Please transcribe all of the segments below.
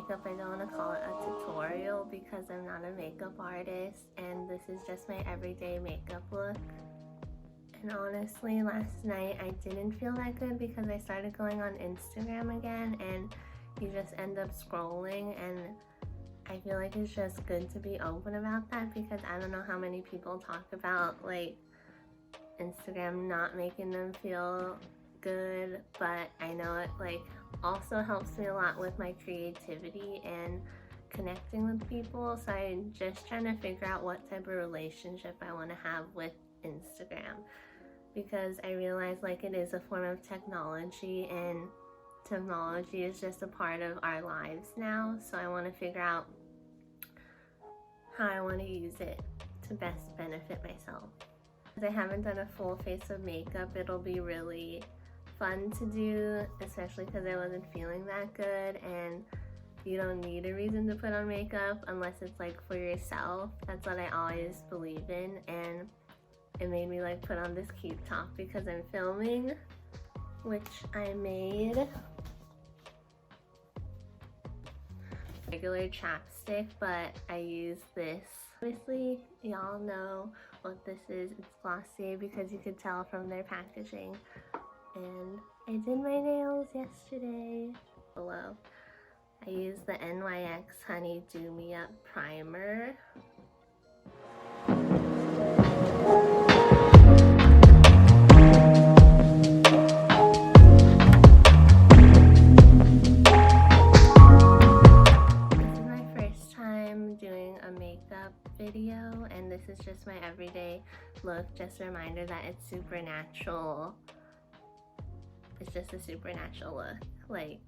makeup. I don't want to call it a tutorial because I'm not a makeup artist, and this is just my everyday makeup look. And honestly, last night I didn't feel that good because I started going on Instagram again, and you just end up scrolling, and I feel like it's just good to be open about that because I don't know how many people talk about like Instagram not making them feel good, but I know it like also helps me a lot with my creativity and connecting with people. So I'm just trying to figure out what type of relationship I want to have with Instagram, because I realize like it is a form of technology, and technology is just a part of our lives now. So I want to figure out how I want to use it to best benefit myself. I haven't done a full face of makeup. It'll be really fun to do, especially because I wasn't feeling that good, and you don't need a reason to put on makeup unless it's like for yourself. That's what I always believe in, and it made me like put on this cute top because I'm filming, which I made regular chapstick, but I use this. Obviously, y'all know what this is. It's Glossier because you could tell from their packaging. And I did my nails yesterday. Below, I used the NYX Honey Do Me Up Primer. Video, and this is just my everyday look. Just a reminder that it's supernatural. It's just a supernatural look. Like,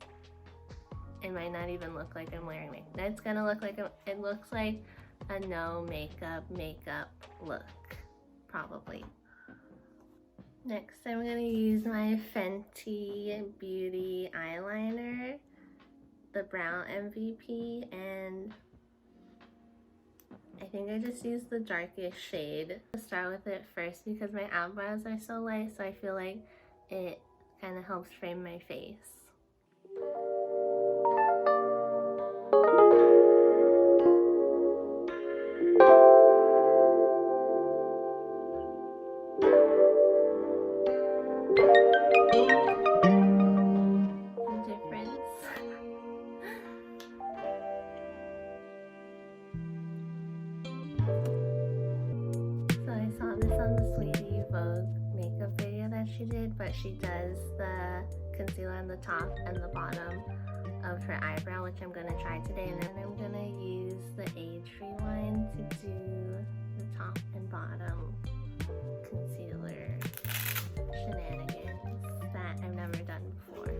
it might not even look like I'm wearing makeup. It's gonna look like it looks like a no makeup look, probably. Next, I'm gonna use my Fenty Beauty eyeliner, the brown MVP, and I think I just used the darkest shade. I'll start with it first because my eyebrows are so light, so I feel like it kind of helps frame my face. She did, but she does the concealer on the top and the bottom of her eyebrow, which I'm going to try today, and then I'm going to use the age-free one to do the top and bottom concealer shenanigans that I've never done before.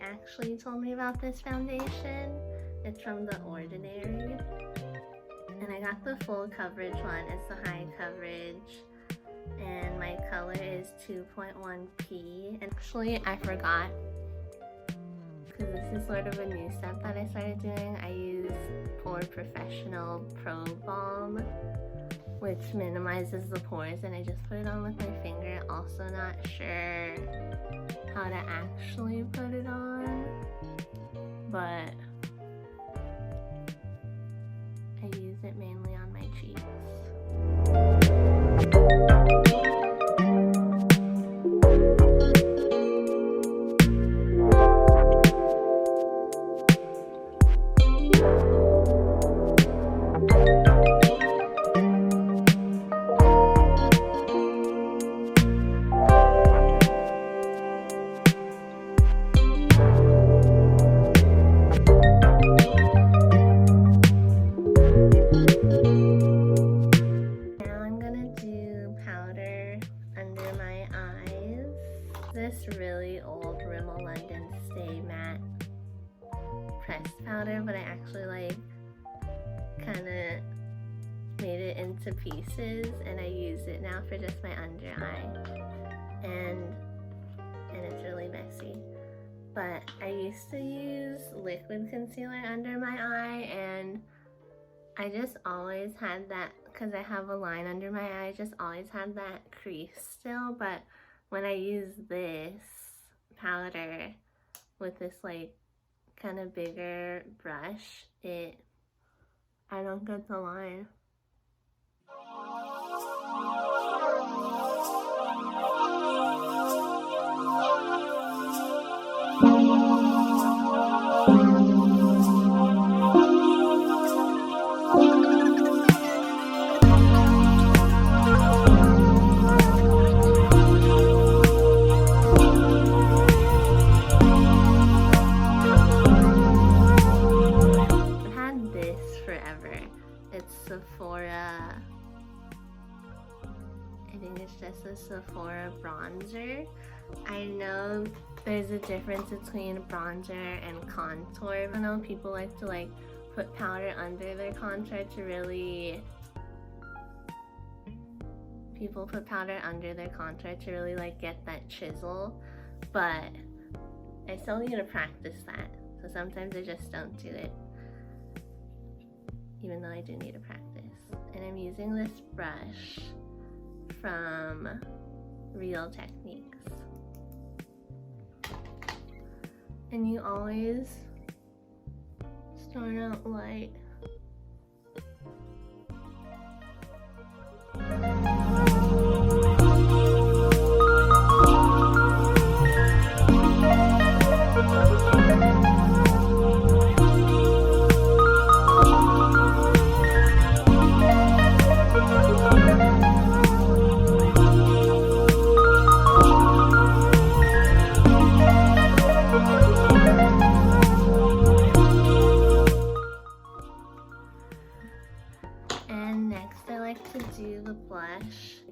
Actually told me about this foundation. It's from The Ordinary, and I got the full coverage one. It's the high coverage, and my color is 2.1P. And actually, I forgot, because this is sort of a new step that I started doing. I use Pore Professional Pro Balm, which minimizes the pores, and I just put it on with my finger. Also not sure how to actually put it on, but I use it mainly on my cheeks. This really old Rimmel London Stay Matte pressed powder, but I actually like kind of made it into pieces, and I use it now for just my under eye, and it's really messy. But I used to use liquid concealer under my eye, and I just always had that, because I have a line under my eye, I just always had that crease still. But when I use this powder with this like kind of bigger brush, I don't get the line. Sephora, I think it's just a Sephora bronzer. I know there's a difference between bronzer and contour. I know people like to put powder under their contour to really, get that chisel, but I still need to practice that. So sometimes I just don't do it, even though I do need to practice. And I'm using this brush from Real Techniques. And you always start out light.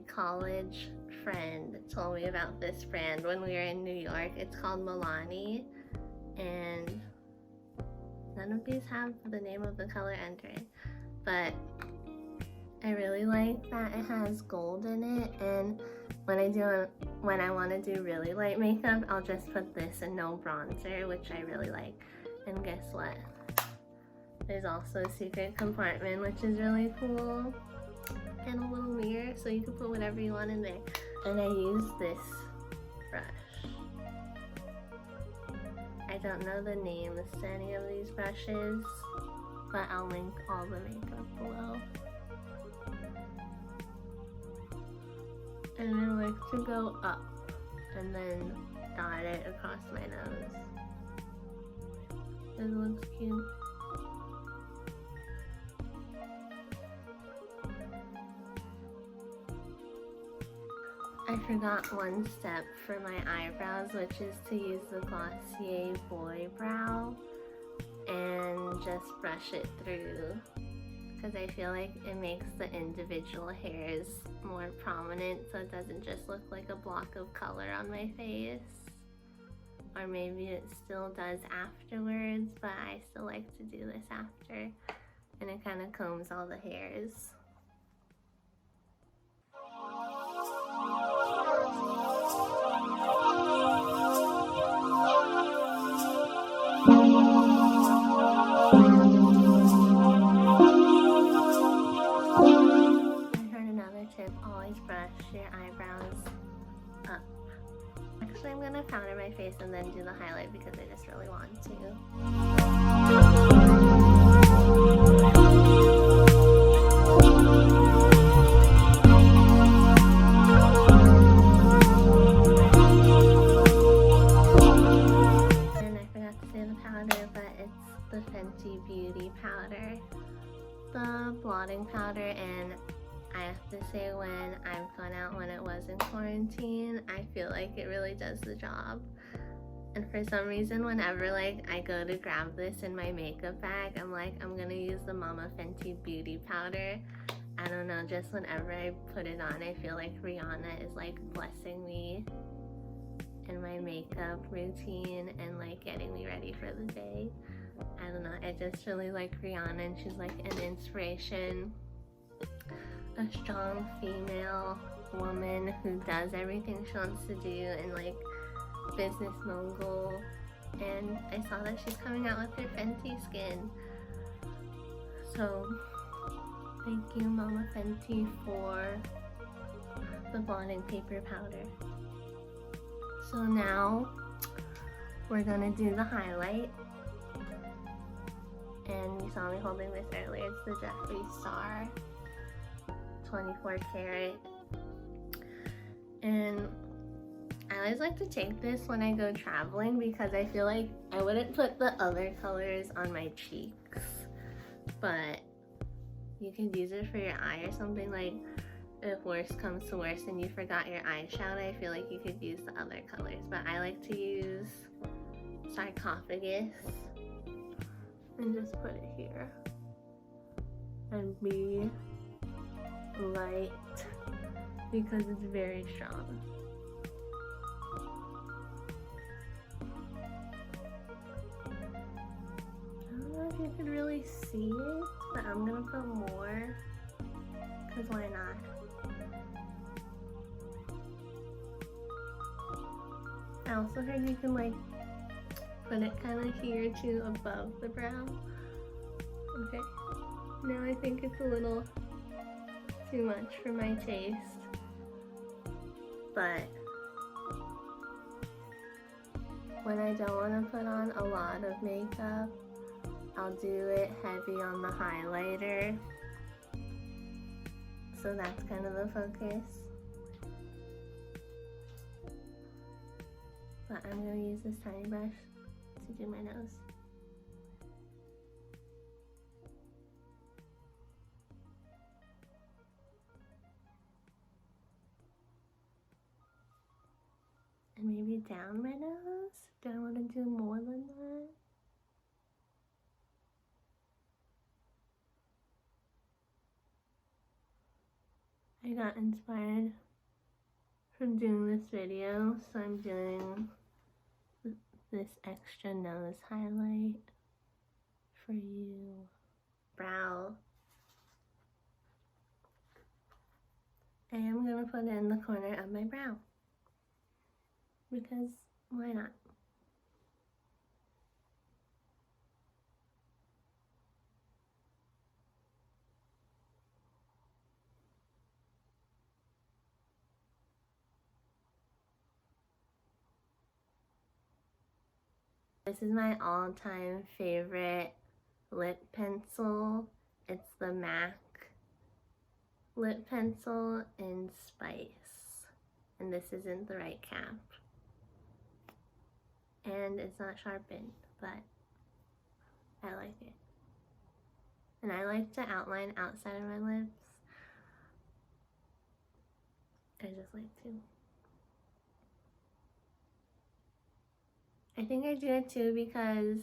College friend told me about this brand when we were in New York. It's called Milani, and none of these have the name of the color under it, but I really like that it has gold in it. And when I want to do really light makeup, I'll just put this and no bronzer, which I really like. And guess what? There's also a secret compartment, which is really cool. And a little mirror, so you can put whatever you want in there. And I use this brush. I don't know the names to any of these brushes, but I'll link all the makeup below. And I like to go up and then dot it across my nose. It looks cute. I forgot one step for my eyebrows, which is to use the Glossier Boy Brow and just brush it through, because I feel like it makes the individual hairs more prominent, so it doesn't just look like a block of color on my face. Or maybe it still does afterwards, but I still like to do this after, and it kind of combs all the hairs. Actually, I'm gonna powder my face and then do the highlight because I just really want to. And I forgot to say the powder, but it's the Fenty Beauty powder, the blotting powder. And I have to say, when I've gone out when it was in quarantine, I feel like it really does the job. And for some reason, whenever I go to grab this in my makeup bag, I'm like, I'm gonna use the Mama Fenty Beauty powder. I don't know, just whenever I put it on, I feel like Rihanna is blessing me in my makeup routine and getting me ready for the day. I don't know, I just really like Rihanna, and she's an inspiration. a strong female woman who does everything she wants to do and like business mogul. And I saw that she's coming out with her Fenty skin. So thank you, Mama Fenty, for the blotting paper powder. So now we're gonna do the highlight. And you saw me holding this earlier. It's the Jeffree Star 24 karat. And I always like to take this when I go traveling because I feel like I wouldn't put the other colors on my cheeks, but you can use it for your eye or something. Like if worse comes to worse and you forgot your eyeshadow, I feel like you could use the other colors, but I like to use Sarcophagus and just put it here and be light because it's very strong. I don't know if you could really see it, but I'm gonna put more because why not? I also heard you can like put it kind of here too, above the brow. Okay, now I think it's a little too much for my taste, but when I don't want to put on a lot of makeup, I'll do it heavy on the highlighter, so that's kind of the focus. But I'm going to use this tiny brush to do my nose. And maybe down my nose? Do I want to do more than that? I got inspired from doing this video, so I'm doing this extra nose highlight for you. Brow. I am going to put it in the corner of my brow because why not? This is my all-time favorite lip pencil. It's the MAC lip pencil in Spice. And this isn't the right cap. And it's not sharpened, but I like it. And I like to outline outside of my lips. I just like to. I think I do it too because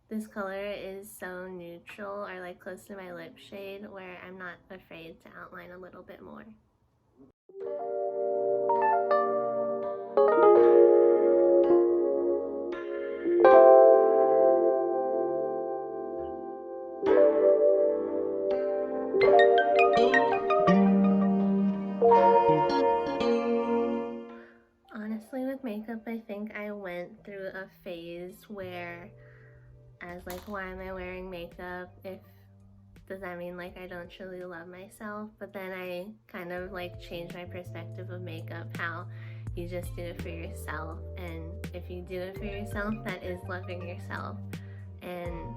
this color is so neutral or like close to my lip shade where I'm not afraid to outline a little bit more. Honestly, with makeup, I think I went through a phase where I was like, why am I wearing makeup? Does that mean like I don't truly love myself? But then I kind of like changed my perspective of makeup, how you just do it for yourself. And if you do it for yourself, that is loving yourself. And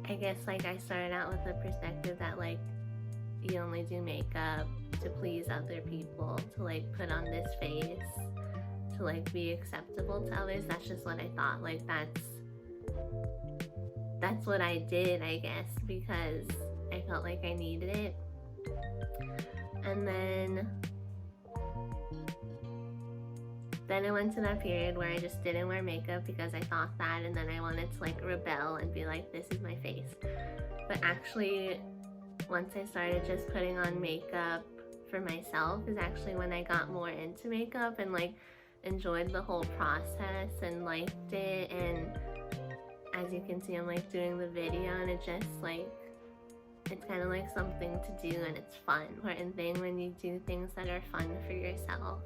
I guess like I started out with the perspective that like you only do makeup to please other people, to like put on this face, to like be acceptable to others. That's just what I thought. Like that's what I did, I guess, because I felt like I needed it. And then I went to that period where I just didn't wear makeup because I thought that, and then I wanted to like rebel and be like, this is my face. But actually, once I started just putting on makeup for myself is actually when I got more into makeup and like enjoyed the whole process and liked it. And as you can see, I'm like doing the video and it just like It's kind of like something to do and it's fun. Important thing when you do things that are fun for yourself.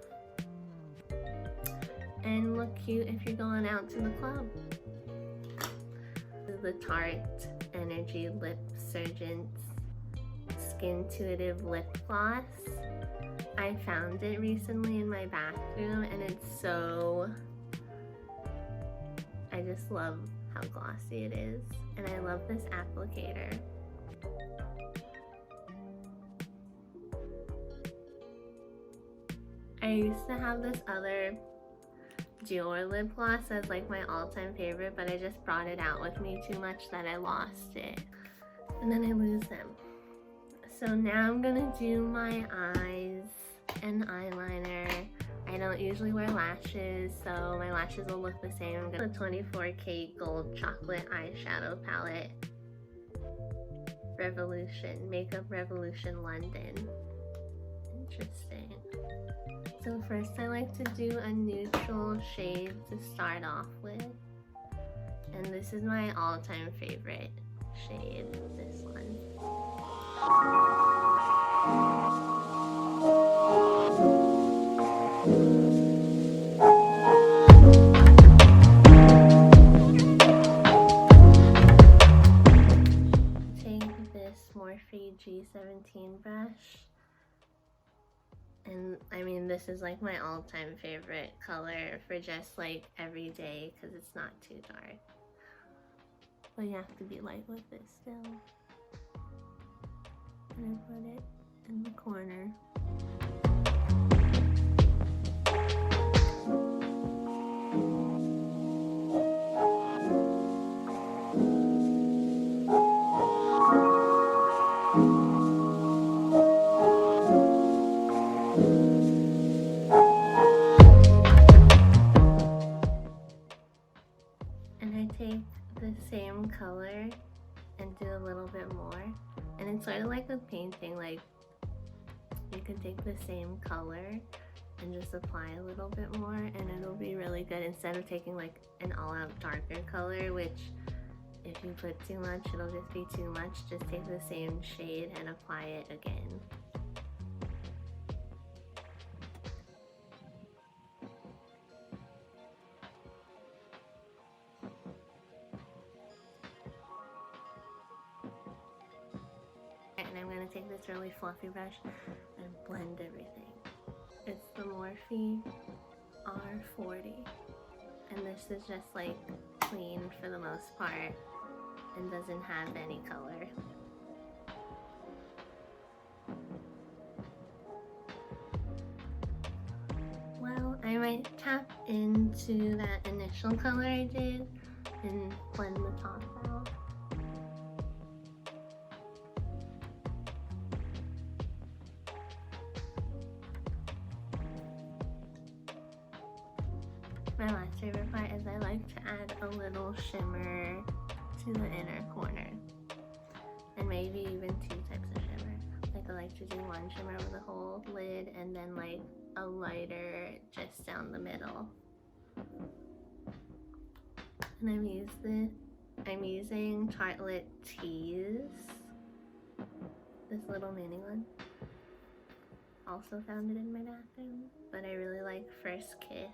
And look cute if you're going out to the club. This is the Tarte Energy Lip Surgeons Skintuitive Lip Gloss. I found it recently in my bathroom and it's so... I just love how glossy it is. And I love this applicator. I used to have this other Dior lip gloss as like my all-time favorite, but I just brought it out with me too much that I lost it. And then I lose them. So now I'm gonna do my eyes and eyeliner. I don't usually wear lashes, so my lashes will look the same. I'm gonna the 24K Gold Chocolate Eyeshadow Palette. Revolution, Makeup Revolution London. Interesting. So first I like to do a neutral shade to start off with. And this is my all-time favorite shade, this one. Take this Morphe G17 brush. And I mean, this is like my all-time favorite color for just like every day because it's not too dark. But you have to be light with it still. And I put it in the corner. Take the same color and do a little bit more, and it's sort of like with painting, like you can take the same color and just apply a little bit more and it'll be really good instead of taking like an all-out darker color, which if you put too much it'll just be too much. Just take the same shade and apply it again. And I'm going to take this really fluffy brush and blend everything. It's the Morphe R40. And this is just like clean for the most part and doesn't have any color. Well, I might tap into that initial color I did and blend the top out. My last favorite part is I like to add a little shimmer to the inner corner. And maybe even two types of shimmer. Like I like to do one shimmer with a whole lid and then like a lighter just down the middle. And I'm using Tartelette Tease. This little mini one. Also found it in my bathroom. But I really like First Kiss.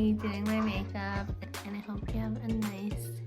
me doing my makeup, and I hope you have a nice